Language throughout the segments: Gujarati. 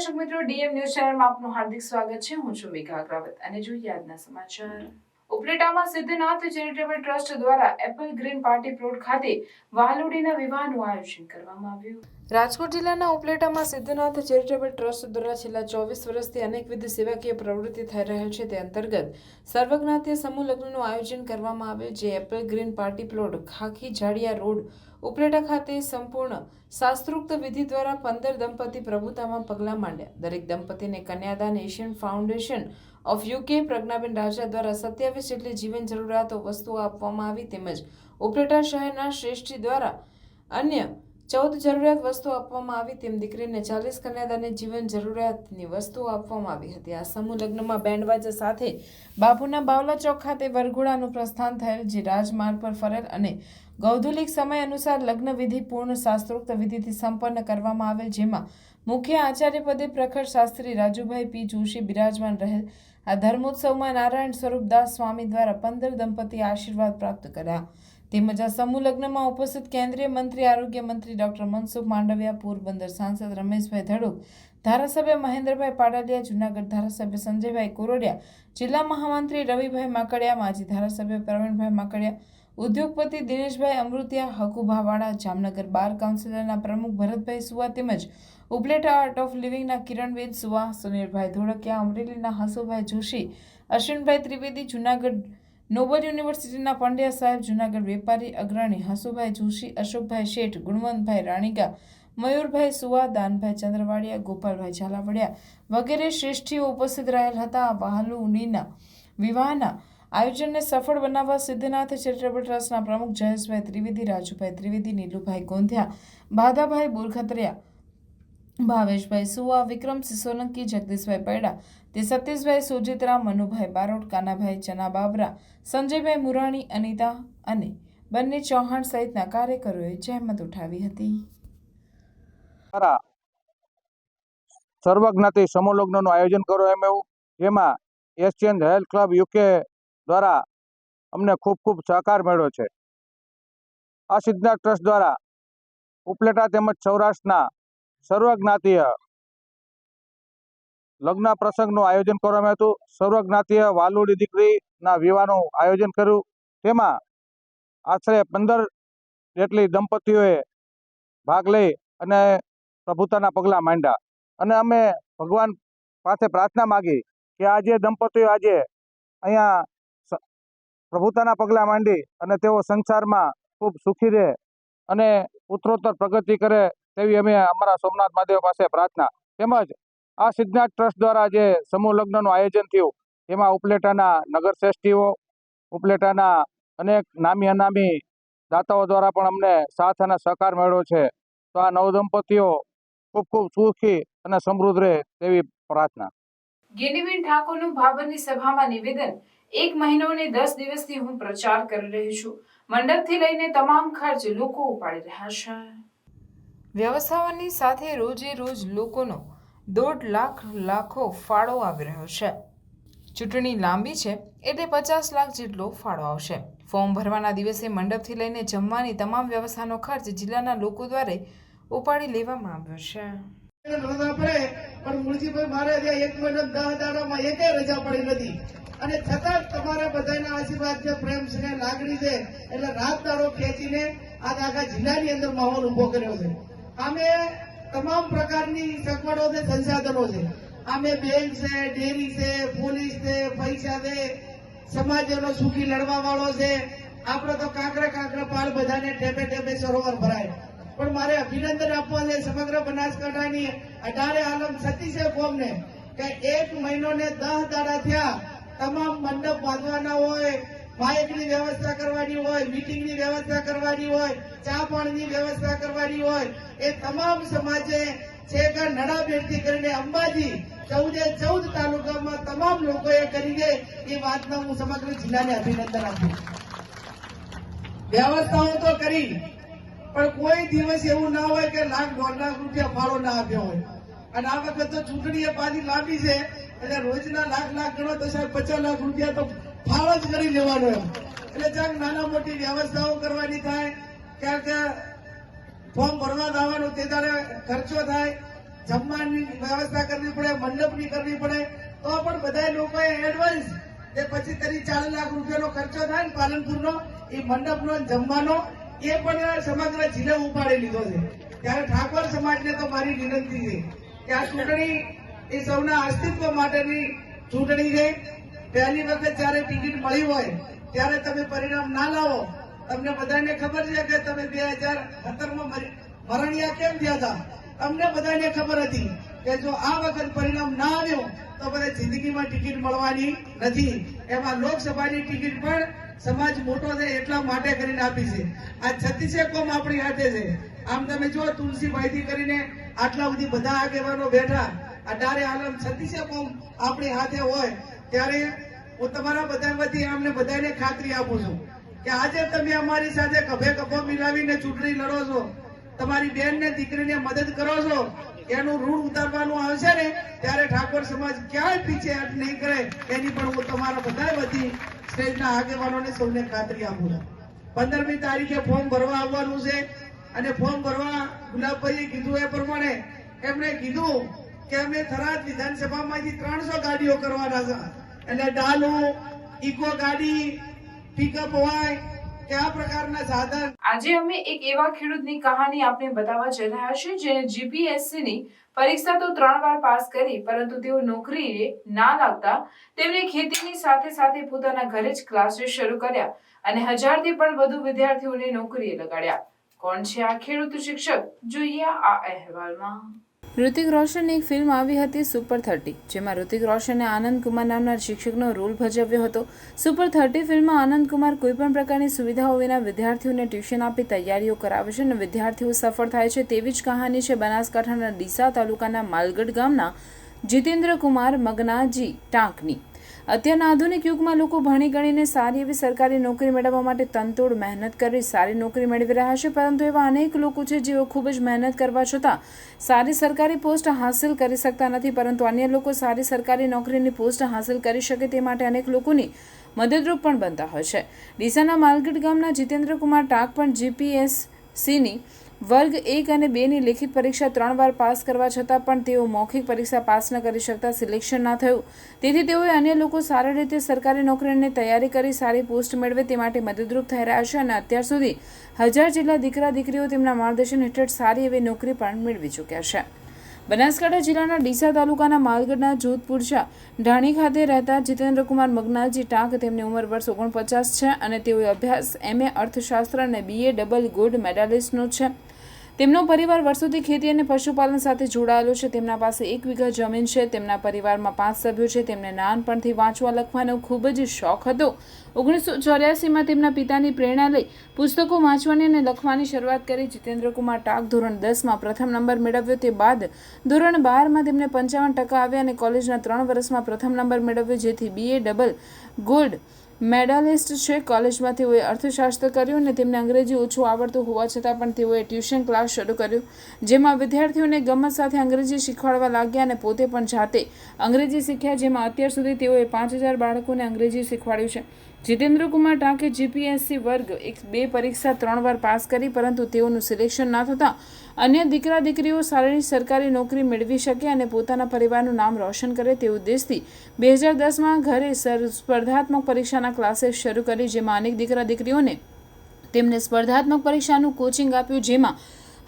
દર્શક મિત્રો, ડીએમ ન્યૂઝ ચેનલમાં આપનું હાર્દિક સ્વાગત છે. હું છું મેઘા અગ્રવાલ અને જોઈએ આજના સમાચાર. ઉપલેટામાં સિદ્ધનાથ ચેરિટેબલ ટ્રસ્ટ દ્વારા એપલ ગ્રીન પાર્ટી પ્લોટ ખાતે વહાલુડીના વિવાહનું આયોજન કરવામાં આવ્યું. રાજકોટ જિલ્લાના ઉપલેટામાં સિદ્ધનાથ ચેરિટેબલ ટ્રસ્ટ દ્વારા છેલ્લા 24 વર્ષથી અનેકવિધ સેવાકીય પ્રવૃત્તિ થઈ રહેલ છે. તે અંતર્ગત સર્વજ્ઞાતીય સમૂહ લગ્નનું આયોજન કરવામાં આવ્યું, જે apple green party plot Khakhi Jadiya road Upleta ખાતે સંપૂર્ણ શાસ્ત્રોક્ત વિધિ દ્વારા 15 દંપતી પ્રભુતામાં પગલાં માંડ્યા. દરેક દંપતીને કન્યાદાન Asian foundation of UK Pragnaben Raja દ્વારા 27 જેટલી જીવન જરૂરિયાતો વસ્તુઓ આપવામાં આવી, તેમજ ઉપલેટા શહેરના શ્રેષ્ઠી દ્વારા અન્ય 14 જરૂરિયાત વસ્તુઓ આપવામાં આવી. તેમ દીકરીને 40 કન્યાદાનની જીવન જરૂરિયાતની વસ્તુઓ આપવામાં આવી હતી. આ સમૂહ લગ્નમાં બેન્ડવાજા સાથે બાપુના બાવલા ચોક ખાતે વરઘોડાનું પ્રસ્થાન થયેલ, જે રાજમાર્ગ પર ફરેલ અને ગૌધુલિક સમય અનુસાર લગ્ન વિધિ પૂર્ણ શાસ્ત્રોક્ત વિધિથી સંપન્ન કરવામાં આવેલ, જેમાં મુખ્ય આચાર્ય પદે પ્રખર શાસ્ત્રી રાજુભાઈ પી જોશી બિરાજમાન રહેલ. આ ધર્મોત્સવમાં નારાયણ સ્વરૂપદાસ સ્વામી દ્વારા 15 દંપતી આશીર્વાદ પ્રાપ્ત કર્યા. તેમજ આ સમૂહ લગ્નમાં ઉપસ્થિત કેન્દ્રીય મંત્રી આરોગ્ય મંત્રી ડોક્ટર મનસુખ માંડવિયા, પોરબંદર સાંસદ રમેશભાઈ ધડુક, ધારાસભ્ય મહેન્દ્રભાઈ પાડલિયા, જૂનાગઢ ધારાસભ્ય સંજયભાઈ કોરોડિયા, જિલ્લા મહામંત્રી રવિભાઈ માકડિયા, માજી ધારાસભ્ય પ્રવીણભાઈ માકડિયા, ઉદ્યોગપતિ દિનેશભાઈ અમૃતિયા, હકુભાવાળા, જામનગર બાર કાઉન્સિલરના પ્રમુખ ભરતભાઈ સુવા, તેમજ ઉપલેટા આર્ટ ઓફ લિવિંગના કિરણબેન સુવા, સુનિલભાઈ ધોળકિયા, અમરેલીના હસુભાઈ જોશી, અશ્વિનભાઈ ત્રિવેદી, જૂનાગઢ નોબલ યુનિવર્સિટીના પંડ્યા સાહેબ, જૂનાગઢ વેપારી અગ્રણી હસુભાઈ જોશી, અશોકભાઈ શેઠ, ગુણવંતભાઈ રાણીગા, મયુરભાઈ સુવા, દાનભાઈ ચંદ્રવાડિયા, ગોપાલભાઈ ઝાલાવડિયા વગેરે શ્રેષ્ઠીઓ ઉપસ્થિત રહેલ હતા. આ વહાલુડીના વિવાહના આયોજનને સફળ બનાવવા સિદ્ધનાથ ચેરિટેબલ ટ્રસ્ટના પ્રમુખ જયેશભાઈ ત્રિવેદી, રાજુભાઈ ત્રિવેદી, નીલુભાઈ ગોંધિયા, બાધાભાઈ બોરખતરિયા, ભાવેશભાઈ સુવા, વિક્રમસિંહ સોલંકી, જગદીશભાઈ પૈડા, તે સતીશભાઈ સોજિત્રા, મનુભાઈ બારોટ, કાનાભાઈ ચના બાબરા, સંજયભાઈ મુરાણી, અનિતા અને બંને ચૌહાણ સહિતના કાર્યકરોએ જહેમત ઉઠાવી હતી. સર્વજ્ઞાતિ સમૂહ લગ્નનું આયોજન કરવામાં આવ્યું, જેમાં એશિયન હેલ્થ ક્લબ યુકે દ્વારા અમને ખૂબ ખૂબ સહકાર મળ્યો છે. આ સિદ્ધનાથ ટ્રસ્ટ દ્વારા ઉપલેટા તેમજ સૌરાષ્ટ્રના સર્વજ્ઞાતીય લગ્ન પ્રસંગનું આયોજન કરવામાં હતું. સર્વજ્ઞાતીય વાલુડી દીકરીના વિવાહનું આયોજન કર્યું. તેમાં આશરે 15 જેટલી દંપતીઓએ ભાગ લઈ અને પ્રભુતાના પગલાં માંડ્યા. અને અમે ભગવાન પાસે પ્રાર્થના માગી કે આ જે દંપતીઓ આજે અહીંયા પ્રભુતાના પગલાં માંડી અને તેઓ સંસારમાં ખૂબ સુખી રહે અને ઉત્તરોત્તર પ્રગતિ કરે, તેવી અમે અમારા સોમનાથ મહાદેવ પાસે પ્રાર્થના. તેમજ આ સિદ્ધનાથ ટ્રસ્ટ દ્વારા જે સમૂહ લગ્નનું આયોજન થયું, એમાં ઉપલેટાના નગરશ્રેષ્ઠીઓ, ઉપલેટાના અનેક નામી અનામી દાતાઓ દ્વારા પણ અમને સાથ અને સહકાર મળ્યો છે. તો આ નવદંપતીઓ ખૂબ ખૂબ સુખી અને સમૃદ્ધ રહે તેવી પ્રાર્થના. ગેનીબેન ઠાકોરનું ભાભરની સભામાં નિવેદન: 1 મહિનો અને 10 દિવસથી હું પ્રચાર કરી રહી છું. મંડપથી લઈને તમામ ખર્ચ લોકો ઉપાડી રહ્યા છે. વ્યવસ્થાપનની સાથે રોજે રોજ લોકોનો 1.5 લાખો ફાળો આવી રહ્યો છે. ચૂંટણી લાંબી છે એટલે 50 લાખ જેટલો ફાળો આવશે. ફોર્મ ભરવાના દિવસે મંડપથી લઈને જમવાની તમામ વ્યવસ્થાનો ખર્ચ જિલ્લાના લોકો દ્વારા ઉપાડી લેવામાં આવ્યો છે. પણ મુરજીભાઈ મારે 1 મહિનો 10 દાડામાં એકેય રજા પડી નથી, અને છતાં તમારા બધાના આશીર્વાદ છે, પ્રેમ છે, લાગણી છે, એટલે રાત દાડો ખેંચીને આખા જિલ્લાની અંદર માહોલ ઉભો કર્યો છે. આમે તમામ પ્રકારની સગવડો છે, સંસાધનો છે. આમે બેંક છે, ડેરી છે, પોલીસ છે, પૈસા છે, સમાજનો સુખી લડવા વાળો છે. આપણે તો કાંકરા પાળ બધાને ટેપે ટેપે સરોવર ભરાય. પણ મારે અભિનંદન આપવા છે સમગ્ર બનાસકાંઠાની 18 આલમ સતીશે કોમને કે 1 મહિનો ને 10 દાડા થયા. તમામ મંડપ બાંધવાના હોય, માઇકની વ્યવસ્થા કરવાની હોય, મીટિંગની વ્યવસ્થા કરવાની હોય, ચા પાણીની વ્યવસ્થા કરવાની હોય, એ તમામ સમાજે છે કે નડાબેડથી કરીને અંબાજી 14 તાલુકામાં તમામ લોકોએ કરી છે. એ વાતના હું સમગ્ર જિલ્લાને અભિનંદન આપું. વ્યવસ્થાઓ તો કરી, પણ કોઈ દિવસ એવું ના હોય કે 1.5 લાખ રૂપિયા ફાળો ના આપ્યો હોય. અને આ વખત તો ચૂંટણી એ પાછી લાંબી છે, એટલે રોજના લાખ ગણો તો સાહેબ 50 લાખ રૂપિયા તો ફાળો જ કરી લેવાનો એમ. એટલે ચાક નાના મોટી વ્યવસ્થાઓ કરવાની થાય, ક્યાંક ફોર્મ ભરવા જવાનું તે તારે ખર્ચો થાય, જમવાની વ્યવસ્થા કરવી પડે, મંડપની કરવી પડે, તો પણ બધા લોકોએ એડવાન્સ જે 25-30-40 લાખ રૂપિયાનો ખર્ચો થાય ને પાલનપુરનો, એ મંડપનો ને જમવાનો એ પણ સમગ્ર જિલ્લો ઉપાડી લીધો છે. ત્યારે ઠાકોર સમાજને તો મારી વિનંતી છે કે આ ચૂંટણી એ સૌના અસ્તિત્વ માટેની ચૂંટણી છે. પહેલી વખત જયારે ટિકિટ મળી હોય ત્યારે તમે પરિણામ ના લાવો. તમને બધાને ખબર છે કે તમે 2017માં મરણિયા કેમ થયા હતા? તમને બધાને ખબર હતી કે જો આ વખત પરિણામ ના આવ્યું તો બધા જિંદગીમાં ટિકિટ મળવાની નથી. એમાં લોકસભાની ટિકિટ પણ સમાજ મોટો છે એટલા માટે કરીને આપી છે. આ 36 કોમ આપણી હાથે છે. આમ તમે જો તુલસીભાઈથી કરીને આટલા બધી બધા આગેવાનો બેઠા, અઢારે આલમ 36 કોમ આપણી હાથે હોય ત્યારે હું તમારા બધા વતી અમને બધાને ખાતરી આપું છું કે આજે તમે અમારી સાથે ખભે ખભો મિલાવીને ચૂંટણી લડો છો, તમારી બેન ને દીકરીને મદદ કરો છો, એનું ઋણ ઉતારવાનું આવશે ને ત્યારે ઠાકોર સમાજ ક્યાંય પીછે હટ નહીં કરે એની પણ હું તમારા બધા વતી સ્ટેજના આગેવાનોને સૌને ખાતરી આપું છું. 15મી તારીખે ફોર્મ ભરવા આવવાનું છે અને ફોર્મ ભરવા ગુલાબભાઈએ કીધું એ પ્રમાણે એમણે કીધું કે અમે થરાદ વિધાનસભામાંથી 300 ગાડીઓ કરવાના છે. એટલે ડાલુ, ઇકો ગાડી, પિકઅપ હોય કે આ પ્રકારના સાધન. આજે અમે એક એવા ખેડૂતની કહાની આપને બતાવવા જઈ રહ્યા છીએ જેને જીપીએસસી ની પરીક્ષા તો 3 વાર પાસ કરી, પરંતુ તેઓ નોકરીએ ના લાગતા તેમણે ખેતીની સાથે સાથે પોતાના ઘરે જ ક્લાસીસ શરૂ કર્યા અને 1000 થી પણ વધુ વિદ્યાર્થીઓને નોકરીએ લગાડ્યા. કોણ છે આ ખેડૂત શિક્ષક? જોઈએ આ અહેવાલમાં. ઋતિક રોશનની એક ફિલ્મ આવી હતી સુપર 30, જેમાં ઋતિક રોશને આનંદ કુમાર નામના શિક્ષકનો રોલ ભજવ્યો હતો. સુપર 30 ફિલ્મમાં આનંદ કુમાર કોઈપણ પ્રકારની સુવિધાઓ વિના વિદ્યાર્થીઓને ટ્યુશન આપી તૈયારીઓ કરાવે છે અને વિદ્યાર્થીઓ સફળ થાય છે. તેવી જ કહાની છે બનાસકાંઠાના ડીસા તાલુકાના માલગઢ ગામના જીતેન્દ્ર કુમાર મગનાજી ટાંકની. અત્યારના આધુનિક યુગમાં લોકો ભણી ગણીને સારી એવી સરકારી નોકરી મેળવવા માટે તનતોડ મહેનત કરી સારી નોકરી મેળવી રહ્યા છે, પરંતુ એવા અનેક લોકો છે જેઓ ખૂબ જ મહેનત કરવા છતાં સારી સરકારી પોસ્ટ હાંસિલ કરી શકતા નથી, પરંતુ અન્ય લોકો સારી સરકારી નોકરીની પોસ્ટ હાંસિલ કરી શકે તે માટે અનેક લોકોની મદદરૂપ પણ બનતા હોય છે. ડીસાના માલગઢ ગામના જીતેન્દ્ર કુમાર ટાંક પણ જીપીએસસીની વર્ગ 1 અને 2ની લેખિત પરીક્ષા 3 વાર પાસ કરવા છતાં પણ તેઓ મૌખિક પરીક્ષા પાસ ન કરી શકતા સિલેક્શન ના થયું. તેથી તેઓએ અન્ય લોકો સારી રીતે સરકારી નોકરીની તૈયારી કરી સારી પોસ્ટ મેળવે તે માટે મદદરૂપ થઈ રહ્યા છે અને અત્યાર સુધી 1000 જેટલા દીકરા દીકરીઓ તેમના માર્ગદર્શન હેઠળ સારી એવી નોકરી પણ મેળવી ચૂક્યા છે. બનાસકાંઠા જિલ્લાના ડીસા તાલુકાના માલગઢના જોધપુરચા ઢાણી ખાતે રહેતા જીતેન્દ્ર કુમાર મગનાજી ટાંક, તેમની ઉંમર વર્ષ 49 છે અને તેઓએ અભ્યાસ MA અર્થશાસ્ત્ર અને BA ડબલ ગોલ્ડ મેડાલિસ્ટનો છે. તેમનો પરિવાર વર્ષોથી ખેતી અને પશુપાલન સાથે જોડાયેલો છે. તેમના પાસે 1 વીઘા જમીન છે. તેમના પરિવારમાં 5 સભ્યો છે. તેમને નાનપણથી વાંચવા લખવાનો ખૂબ જ શોખ હતો. 1984માં તેમના પિતાની પ્રેરણા લઈ પુસ્તકો વાંચવાની અને લખવાની શરૂઆત કરી. જીતેન્દ્ર કુમાર ટાંક ધોરણ 10માં પ્રથમ નંબર મેળવ્યો. તે બાદ ધોરણ 12માં તેમને 55% આવ્યા અને કોલેજના 3 વર્ષમાં પ્રથમ નંબર મેળવ્યો, જેથી BA ડબલ ગોલ્ડ મેડાલિસ્ટ છે. કોલેજમાં તેઓએ અર્થશાસ્ત્ર કર્યું અને તેમને અંગ્રેજી ઓછું આવડતું હોવા છતાં પણ તેઓએ ટ્યુશન ક્લાસ શરૂ કર્યું, જેમાં વિદ્યાર્થીઓને ગમત સાથે અંગ્રેજી શીખવાડવા લાગ્યા અને પોતે પણ જાતે અંગ્રેજી શીખ્યા, જેમાં અત્યાર સુધી તેઓએ 5000 બાળકોને અંગ્રેજી શીખવાડ્યું છે. જીતેન્દ્ર કુમાર ટાંકે જીપીએસસી વર્ગ 1-2 પરીક્ષા 3 વાર પાસ કરી, પરંતુ તેઓનું સિલેક્શન ના થતાં અન્ય દીકરા દીકરીઓ સારી સરકારી નોકરી મેળવી શકે અને પોતાના પરિવારનું નામ રોશન કરે તે ઉદ્દેશથી 2010માં ઘરે સ્પર્ધાત્મક પરીક્ષાના ક્લાસીસ શરૂ કરી, જેમાં અનેક દીકરા દીકરીઓને તેમને સ્પર્ધાત્મક પરીક્ષાનું કોચિંગ આપ્યું, જેમાં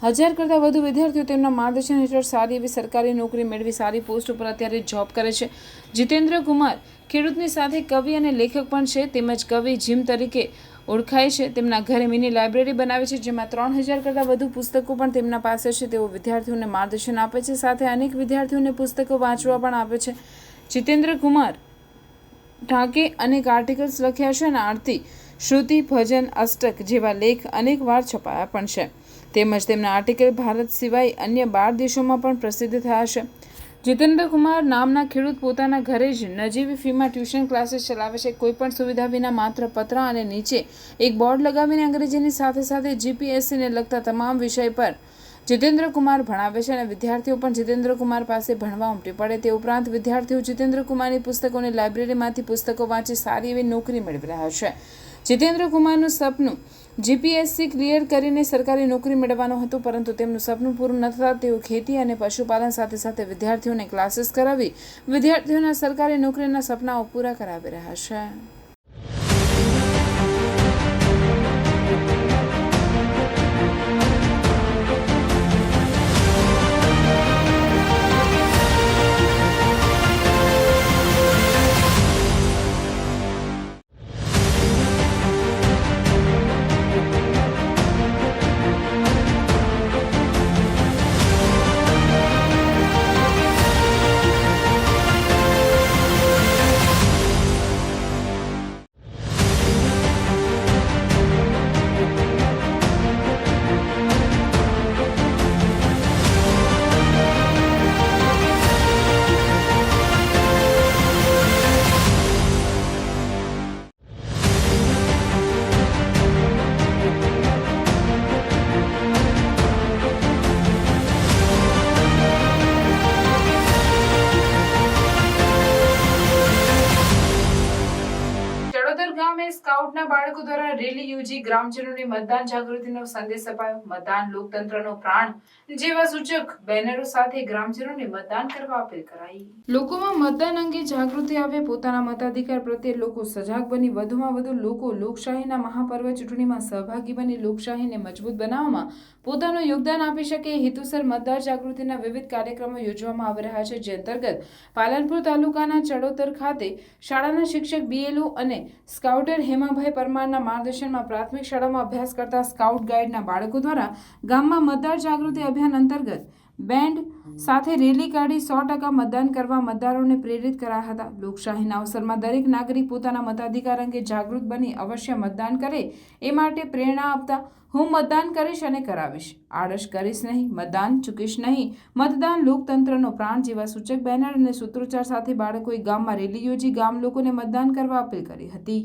1000 કરતાં વધુ વિદ્યાર્થીઓ તેમના માર્ગદર્શન હેઠળ સારી એવી સરકારી નોકરી મેળવી સારી પોસ્ટ ઉપર અત્યારે જોબ કરે છે. જીતેન્દ્ર કુમાર ખેડૂતની સાથે કવિ અને લેખક પણ છે, તેમજ કવિ જીમ તરીકે ઓળખાય છે. તેમના ઘરે મિની લાઇબ્રેરી બનાવે છે, જેમાં 3000 કરતાં વધુ પુસ્તકો પણ તેમના પાસે છે. તેઓ વિદ્યાર્થીઓને માર્ગદર્શન આપે છે, સાથે અનેક વિદ્યાર્થીઓને પુસ્તકો વાંચવા પણ આપે છે. જીતેન્દ્ર કુમાર ટાંકે અનેક આર્ટિકલ્સ લખ્યા છે અને આરતી, શ્રુતિ, ભજન, અષ્ટક જેવા લેખ અનેક વાર છપાયા પણ છે. તેમજ તેમના આર્ટિકલ ભારત સિવાય અન્ય 12 દેશોમાં પણ પ્રસિદ્ધ થયા છે. જીતેન્દ્ર કુમાર નામના ખેડૂત પોતાના ઘરે જ નજીવી ફીમાં ટ્યુશન ક્લાસીસ ચલાવે છે. કોઈપણ સુવિધા વિના માત્ર પત્ર અને નીચે એક બોર્ડ લગાવીને અંગ્રેજીની સાથે સાથે જીપીએસસીને લગતા તમામ વિષય પર જીતેન્દ્ર કુમાર ભણાવે છે અને વિદ્યાર્થીઓ પણ જીતેન્દ્ર કુમાર પાસે ભણવા ઉમટી પડે. તે ઉપરાંત વિદ્યાર્થીઓ જીતેન્દ્ર કુમારની પુસ્તકોની લાઇબ્રેરીમાંથી પુસ્તકો વાંચી સારી એવી નોકરી મેળવી રહ્યા છે. જીતેન્દ્ર કુમારનું સપનું જીપીએસસી ક્લિયર કરીને સરકારી નોકરી મેળવવાનો હતો, પરંતુ તેમનું સપનું પૂરું ન થતાં તેઓ ખેતી અને પશુપાલન સાથે સાથે વિદ્યાર્થીઓને ક્લાસીસ કરાવી વિદ્યાર્થીઓના સરકારી નોકરીના સપનાઓ પૂરા કરાવી રહ્યા છે. ચડોદર ગામે સ્કાઉટના બાળકો દ્વારા રેલી યોજી ગ્રામજનોને મતદાન જાગૃતિનો સંદેશ અપાયો. મતદાન લોકતંત્રનો પ્રાણ જેવા સૂચક બેનરો સાથે ગ્રામજનોને મતદાન કરવા અપીલ કરાઈ. લોકોમાં મતદાન અંગે જાગૃતિ આવે, પોતાના મતાધિકાર પ્રત્યે લોકો સજાગ બની વધુમાં વધુ લોકો લોકશાહીના મહાપર્વ ચૂંટણીમાં સહભાગી બની લોકશાહીને મજબૂત બનાવવામાં પોતાનું યોગદાન આપી શકે એ હેતુસર મતદાર જાગૃતિના વિવિધ કાર્યક્રમો યોજવામાં આવી રહ્યા છે. જે અંતર્ગત પાલનપુર તાલુકાના ચડોતર ખાતે શાળાના શિક્ષક BLO અને સ્કાઉટર હેમાભાઈ પરમારના માર્ગદર્શનમાં પ્રાથમિક શાળામાં અભ્યાસ કરતા સ્કાઉટ ગાઈડના બાળકો દ્વારા ગામમાં મતદાર જાગૃતિ અભિયાન અંતર્ગત બેન્ડ સાથે રેલી કાઢી 100% મતદાન કરવા મતદારોને પ્રેરિત કરાયા હતા. લોકશાહીના અવસરમાં દરેક નાગરિક પોતાના મતાધિકાર અંગે જાગૃત બની અવશ્ય મતદાન કરે એ માટે પ્રેરણા આપતા હું મતદાન કરીશ અને કરાવીશ, આળસ કરીશ નહીં, મતદાન ચૂકીશ નહીં, મતદાન લોકતંત્રનો પ્રાણ જેવા સૂચક બેનર અને સૂત્રોચ્ચાર સાથે બાળકોએ ગામમાં રેલી યોજી ગામ લોકોને મતદાન કરવા અપીલ કરી હતી.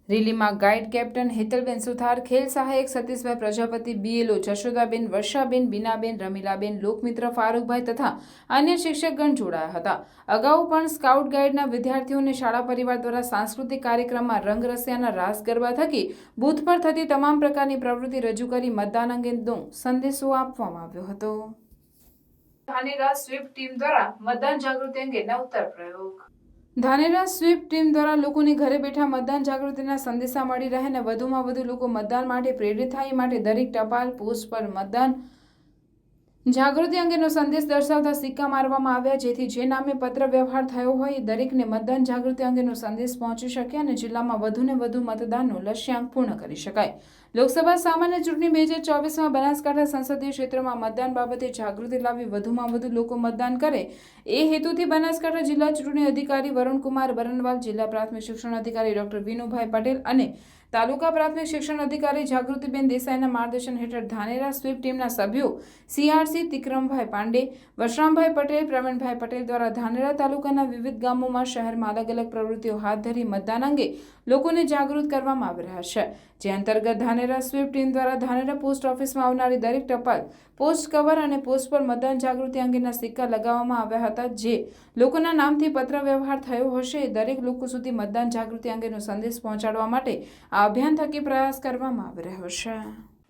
રેલીમાં ગાઈડ કેપ્ટન હેતલબેન સુથાર, ખેલ સહાયક સતીશભાઈ પ્રજાપતિ, BLO જશોદાબેન, વર્ષાબેન, બીનાબેન, રમીલાબેન, લોકમિત્ર ફારૂકભાઈ તથા અન્ય શિક્ષકગણ જોડાયા હતા. અગાઉ પણ સ્કાઉટ ગાઈડના વિદ્યાર્થીઓને શાળા પરિવાર દ્વારા સાંસ્કૃતિક કાર્યક્રમમાં રંગરસિયાના રાસ ગરબા થકી બૂથ પર થતી તમામ પ્રકારની પ્રવૃત્તિ રજૂ કરી મતદાન અંગેનો સંદેશો આપવામાં આવ્યો હતો. ધાનેરા સ્વીપ ટીમ દ્વારા મતદાન જાગૃતિ અંગે નવતર પ્રયોગ. ધાનેરા સ્વીપ ટીમ દ્વારા લોકોને ઘરે બેઠા મતદાન જાગૃતિના સંદેશા મળી રહે અને વધુમાં વધુ લોકો મતદાન માટે પ્રેરિત થાય માટે દરેક ટપાલ પોસ્ટ પર મતદાન જાગૃતિ અંગેનો સંદેશ દર્શાવતા સિક્કા મારવામાં આવ્યા, જેથી જે નામે પત્ર વ્યવહાર થયો હોય એ દરેકને મતદાન જાગૃતિ અંગેનો સંદેશ પહોંચી શકે અને જિલ્લામાં વધુને વધુ મતદાનનો લક્ષ્યાંક પૂર્ણ કરી શકાય. લોકસભા સામાન્ય ચૂંટણી 2024માં બનાસકાંઠા સંસદીય ક્ષેત્રમાં મતદાન બાબતે જાગૃતિ લાવી વધુમાં વધુ લોકો મતદાન કરે એ હેતુથી બનાસકાંઠા જિલ્લા ચૂંટણી અધિકારી વરુણકુમાર બરનવાલ, જિલ્લા પ્રાથમિક શિક્ષણ અધિકારી ડોક્ટર વિનુભાઈ પટેલ અને તાલુકા પ્રાથમિક શિક્ષણ અધિકારી જાગૃતિબેન દેસાઈના માર્ગદર્શન હેઠળ ધાનેરા સ્વીપ ટીમના સભ્યો CRC તિકરમભાઈ પાંડે, વશરામભાઈ પટેલ, પ્રવીણભાઈ પટેલ દ્વારા ધાનેરા તાલુકાના વિવિધ ગામોમાં શહેરમાં અલગ અલગ પ્રવૃત્તિઓ હાથ ધરી મતદાન અંગે લોકોને જાગૃત કરવામાં આવી રહ્યા છે. જે અંતર્ગત ધાનેરા સ્વીપ ટીમ દ્વારા ધાનેરા પોસ્ટ ઓફિસમાં આવનારી દરેક ટપાલ, પોસ્ટ કવર અને પોસ્ટ પર મતદાન જાગૃતિ અંગેના સિક્કા લગાવવામાં આવ્યા હતા. જે લોકોના નામથી પત્ર વ્યવહાર થયો હશે એ દરેક લોકો સુધી મતદાન જાગૃતિ અંગેનો સંદેશ પહોંચાડવા માટે આ અભિયાન થકી પ્રયાસ કરવામાં આવી રહ્યો છે.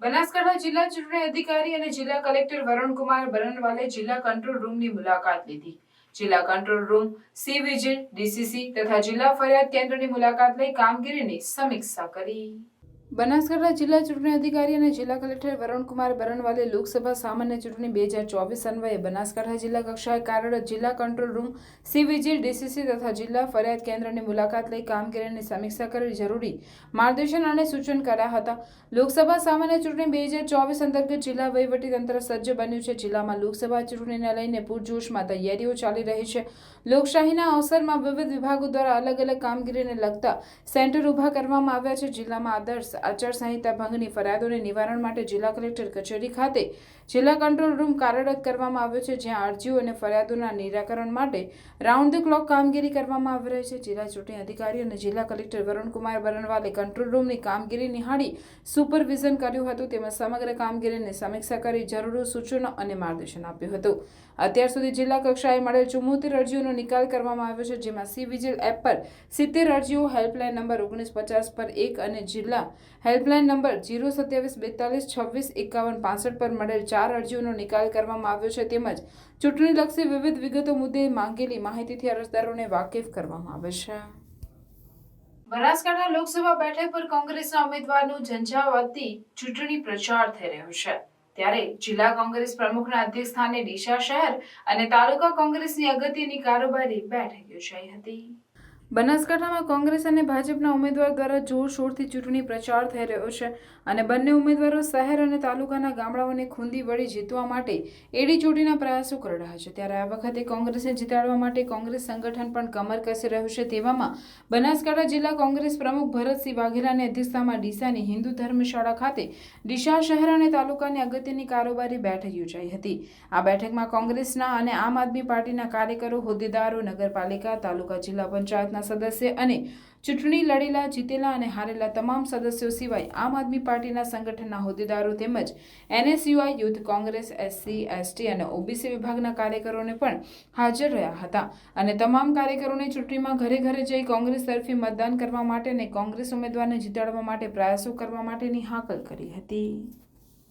બનાસકાંઠા જિલ્લા ચૂંટણી અધિકારી અને જિલ્લા કલેક્ટર વરુણકુમાર બરનવાલે જિલ્લા કંટ્રોલ રૂમની મુલાકાત લીધી. જિલ્લા control room, C vigil, DCC તથા જિલ્લા ફરિયાદ કેન્દ્રની મુલાકાત લઈ કામગીરીની સમીક્ષા કરી. બનાસકાંઠા જિલ્લા ચૂંટણી અધિકારી અને જિલ્લા કલેક્ટર વરુણકુમાર બરનવાલે લોકસભા સામાન્ય ચૂંટણી 2024 અન્વયે બનાસકાંઠા જિલ્લા કક્ષાએ કાર્યરત જિલ્લા control room, C vigil, DCC તથા જિલ્લા ફરિયાદ કેન્દ્રની મુલાકાત લઈ કામગીરીની સમીક્ષા કરી જરૂરી માર્ગદર્શન અને સૂચન કર્યા હતા. લોકસભા સામાન્ય ચૂંટણી 2024 અંતર્ગત જિલ્લા વહીવટી તંત્ર સજ્જ બન્યું છે. જિલ્લામાં લોકસભા ચૂંટણીને લઈને પૂરજોશમાં તૈયારીઓ ચાલી રહી છે. લોકશાહીના અવસરમાં વિવિધ વિભાગો દ્વારા અલગ અલગ કામગીરીને લગતા સેન્ટર ઊભા કરવામાં આવ્યા છે. જિલ્લામાં આદર્શ આચારસંહિતા ભંગની ફરિયાદોને નિવારણ માટે જિલ્લા કલેક્ટર કચેરી ખાતે જિલ્લા કંટ્રોલ રૂમ કાર્યરત કરવામાં આવ્યો છે, જ્યાં અરજીઓ અને ફરિયાદોના નિરાકરણ માટે રાઉન્ડ ધ ક્લોક કામગીરી કરવામાં આવી રહી છે. જિલ્લા ચૂંટણી અધિકારી અને જિલ્લા કલેક્ટર વરુણકુમાર બરનવાલે કંટ્રોલ રૂમની કામગીરી નિહાળી સુપરવિઝન કર્યું હતું, તેમજ સમગ્ર કામગીરીની સમીક્ષા કરી જરૂરી સૂચનો અને માર્ગદર્શન આપ્યું હતું. અત્યાર સુધી જિલ્લા કક્ષાએ મળેલ 74 અરજીઓનો નિકાલ કરવામાં આવ્યો છે, જેમાં સી વિજિલ એપ પર 70 અરજીઓ, હેલ્પલાઇન નંબર 1950 પર 1 અને જિલ્લા હેલ્પલાઇન નંબર 02742265165 પર મળેલ 4 અરજીઓનો નિકાલ કરવામાં આવ્યો છે તેમજ ચૂંટણીલક્ષી વિવિધ વિગતો મુદ્દે માંગેલી માહિતીથી અરજદારોને વાકેફ કરવામાં આવે છે. બનાસકાંઠા લોકસભા બેઠક પર કોંગ્રેસના ઉમેદવારનો ઝંઝાવાતી ચૂંટણી પ્રચાર થઈ રહ્યો છે ત્યારે જિલ્લા કોંગ્રેસ પ્રમુખના અધ્યક્ષસ્થાને ડીસા શહેર અને તાલુકા કોંગ્રેસની અગત્યની કારોબારી બેઠક યોજાઈ હતી. બનાસકાંઠામાં કોંગ્રેસ અને ભાજપના ઉમેદવાર દ્વારા જોરશોરથી ચૂંટણી પ્રચાર થઈ રહ્યો છે અને બંને ઉમેદવારો શહેર અને તાલુકાના ગામડાઓને ખૂંદી વળી જીતવા માટે એડી ચોટીના પ્રયાસો કરી રહ્યા છે ત્યારે આ વખતે કોંગ્રેસને જીતાડવા માટે કોંગ્રેસ સંગઠન પણ કમર કસી રહ્યું છે. તેવામાં બનાસકાંઠા જિલ્લા કોંગ્રેસ પ્રમુખ ભરતસિંહ વાઘેલાની અધ્યક્ષતામાં ડીસાની હિન્દુ ધર્મશાળા ખાતે ડીસા શહેર અને તાલુકાની અગત્યની કારોબારી બેઠક યોજાઈ હતી. આ બેઠકમાં કોંગ્રેસના અને આમ આદમી પાર્ટીના કાર્યકરો, હોદ્દેદારો, નગરપાલિકા, તાલુકા જિલ્લા પંચાયતના સદસ્ય અને ચૂંટણી લડેલા, જીતેલા અને હારેલા તમામ સદસ્યો સિવાય આમ આદમી પાર્ટીના સંગઠનના હોદ્દેદારો તેમજ NSUI, youth Congress, SC, ST અને OBC વિભાગના કાર્યકરોને પણ હાજર રહ્યા હતા અને તમામ કાર્યકરોને ચૂંટણીમાં ઘરે ઘરે જઈ કોંગ્રેસ તરફી મતદાન કરવા માટે અને કોંગ્રેસ ઉમેદવારને જીતાડવા માટે પ્રયાસો કરવા માટેની હાકલ કરી હતી.